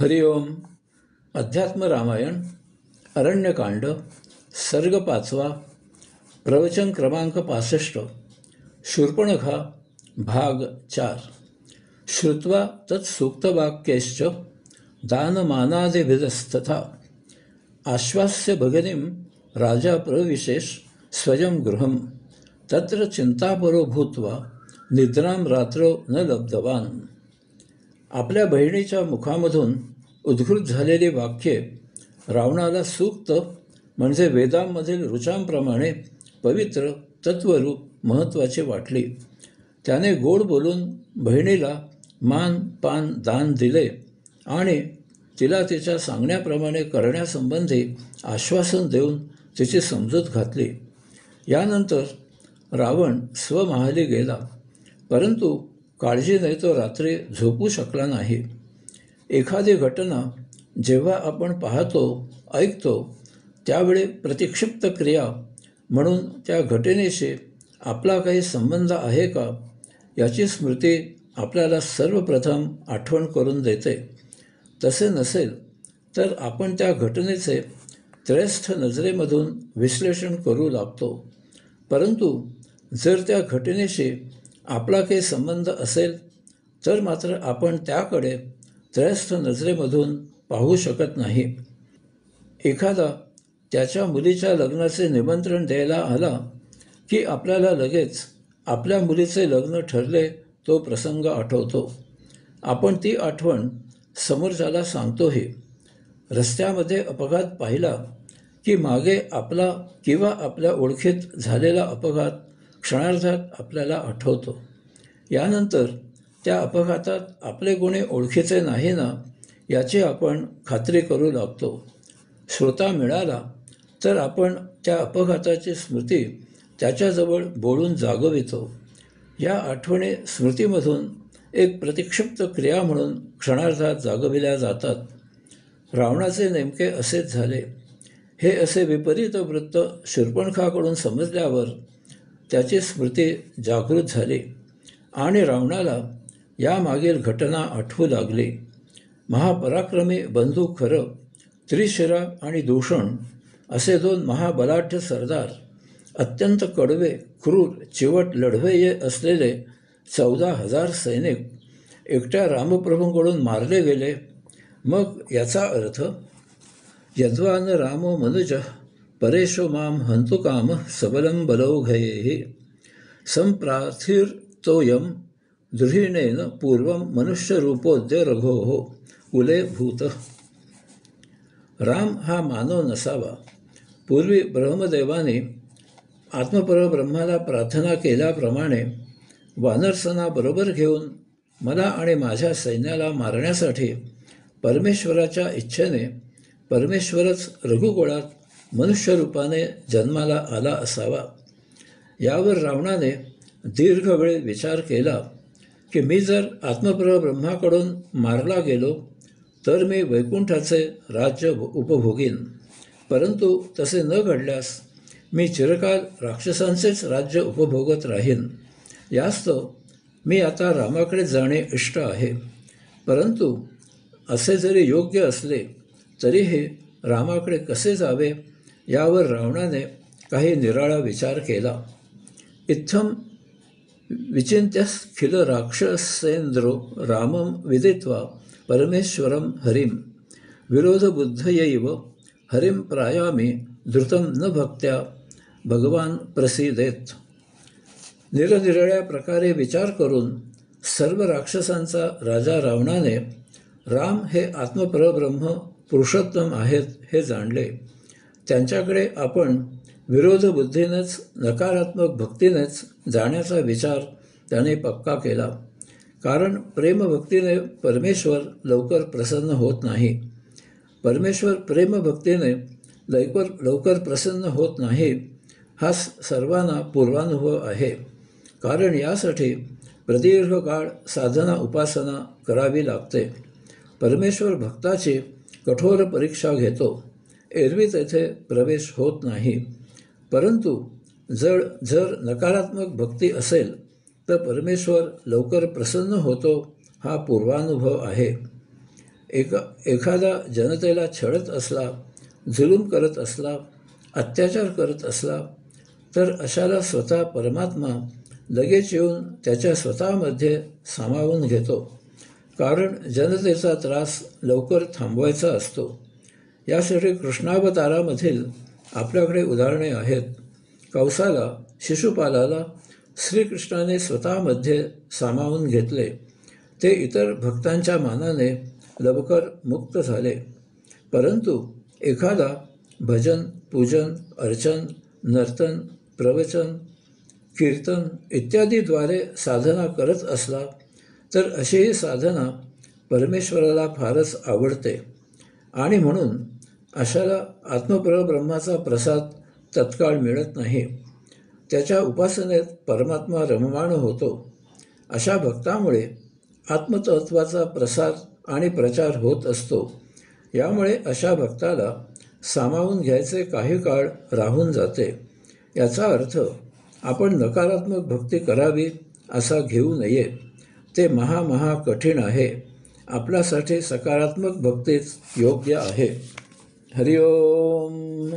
हरिओम. अध्यात्म रामायण, अरण्यकांड, सर्ग 5, प्रवचन क्रमांक 65. शूर्पणखा, भाग 4. श्रुत्वा तत्सूक्तवाक्यैश्च दानमानादिभिस्तथा आश्वास्य भगिनीं राजा प्रविशेष स्वयं गृहं तत्र चिंतापरो भूत्वा निद्रां रात्रौ न लब्धवान. आपल्या बहिणीच्या मुखामधून उद्घृत झालेली वाक्ये रावणाला सूक्त म्हणजे वेदांमधील ऋचांप्रमाणे पवित्र, तत्वरूप, महत्त्वाची वाटली. त्याने गोड बोलून बहिणीला मान पान दान दिले आणि तिला तिच्या सांगण्याप्रमाणे करण्यासंबंधी आश्वासन देऊन तिची समजूत घातली. यानंतर रावण स्वमहाली गेला, परंतु काळजीने तो रात्री झोपू शकला नाही. एखादी घटना जेव्हा आपण पाहतो, ऐकतो, त्यावेळी प्रतिक्षिप्त क्रिया म्हणून त्या घटनेशी आपला काही संबंध आहे का याची स्मृती आपल्याला सर्वप्रथम आठवण करून देते. तसे नसेल तर आपण त्या घटनेचे त्रयस्थ नजरेमधून विश्लेषण करू लागतो. परंतु जर त्या घटनेशी आपला काही संबंध असेल तर मात्र आपण त्याकडे त्रयस्थ नजरेमधून पाहू शकत नाही. एखादा त्याच्या मुलीच्या लग्नाचे निमंत्रण द्यायला आला की आपल्याला लगेच आपल्या मुलीचे लग्न ठरले तो प्रसंग आठवतो. आपण ती आठवण समोरच्याला सांगतोही. रस्त्यामध्ये अपघात पाहिला की मागे आपला किंवा आपल्या ओळखीत झालेला अपघात क्षणार्धात आपल्याला आठवतो. यानंतर त्या अपघातात आपले कोणी ओळखीचे नाही ना याची आपण खात्री करू लागतो. श्रोता मिळाला तर आपण त्या अपघाताची स्मृती त्याच्याजवळ बोलून जागवितो. या आठवणी स्मृतीमधून एक प्रतिक्षिप्त क्रिया म्हणून क्षणार्धात जागविल्या जातात. रावणाचे नेमके असेच झाले. हे असे विपरीत वृत्त शूर्पणखाकडून समजल्यावर त्याची स्मृती जागृत झाली आणि रावणाला यामागील घटना आठवू लागली. महापराक्रमी बंधू खरं, त्रिशिरा आणि दूषण असे दोन महाबलाढ्य सरदार, अत्यंत कडवे, क्रूर, चिवट लढवय्ये असलेले 14,000 सैनिक एकट्या रामप्रभूंकडून मारले गेले. मग याचा अर्थ यद्वान रामो मनुज परेशो माम हंतुकाम सबलं बलौघयैः संप्रार्थितोऽयं द्रुहिणेन पूर्वं मनुष्यरूपोऽद्य रघोः कुले भूतः. राम हा मानव नसावा. पूर्वी ब्रह्मदेवाने आत्मपरब्रह्माला प्रार्थना केल्याप्रमाणे वानरसनाबरोबर घेऊन मला आणि माझ्या सैन्याला मारण्यासाठी परमेश्वराच्या इच्छेने परमेश्वरच रघुकुळात मनुष्यरूपाने जन्माला आला असावा. यावर रावणाने दीर्घ वेळ विचार केला की मी जर आत्मपरब्रह्माकडून मारला गेलो तर मी वैकुंठाचे राज्य उपभोगीन, परंतु तसे न घडल्यास मी चिरकाल राक्षसांचेच राज्य उपभोगत राहीन. यास्तव मी आता रामाकडे जाणे इष्ट आहे. परंतु असे जरी योग्य असले तरीही रामाकडे कसे जावे यावर रावणाने काही निराळा विचार केला. इत्थं विचिन्त्यखिल राक्षसेंद्रो रामं विदित्वा परमेश्वरं हरिं विरोधबुद्धयैव हरिं प्रायामि धृतं न भक्त्या भगवान प्रसीदेत. निरनिराळ्या प्रकारे विचार करून सर्व राक्षसांचा राजा रावणाने राम हे आत्मपरब्रह्म पुरुषोत्तम आहेत हे जाणले. त्यांच्याकडे आपण विरोधबुद्धीनेच, नकारात्मक भक्तीनेच जाण्याचा विचार त्याने पक्का केला. कारण प्रेमभक्तीने परमेश्वर लवकर प्रसन्न होत नाही. परमेश्वर प्रेमभक्तीने लवकर प्रसन्न होत नाही हा सर्वांना पूर्वानुभव आहे. कारण यासाठी प्रदीर्घ काळ साधना उपासना करावी लागते. परमेश्वर भक्ताची कठोर परीक्षा घेतो. एरवी तेथे प्रवेश होत नाही. परंतु जर नकारात्मक भक्ती असेल तर परमेश्वर लवकर प्रसन्न होतो हा पूर्वानुभव आहे. एखादा जनतेला छळत असला, जुलूम करत असला, अत्याचार करत असला तर अशाला स्वतः परमात्मा लगेच येऊन त्याच्या स्वतःमध्ये सामावून घेतो. कारण जनतेचा त्रास लवकर थांबवायचा असतो. यासाठी कृष्णावतारामधील आपल्याकडे उदाहरणे आहेत. कंसाला, शिशुपालाला श्रीकृष्णाने स्वतःमध्ये सामावून घेतले. ते इतर भक्तांच्या मानाने लवकर मुक्त झाले. परंतु एखादा भजन, पूजन, अर्चन, नर्तन, प्रवचन, कीर्तन इत्यादीद्वारे साधना करत असला तर अशी ही साधना परमेश्वराला फारच आवडते आणि म्हणून अशाला आत्मपरब्रह्माचा प्रसाद तत्काळ मिळत नाही. त्याच्या उपासनेत परमात्मा रममाण होतो. अशा भक्तामुळे आत्मतत्वाचा प्रसाद आणि प्रचार होत असतो. यामुळे अशा भक्ताला सामावून घ्यायचे काही काळ राहून जाते. याचा अर्थ आपण नकारात्मक भक्ती करावी असा घेऊ नये. ते महा कठीण आहे. आपल्यासाठी सकारात्मक भक्तीच योग्य आहे. हरिओम.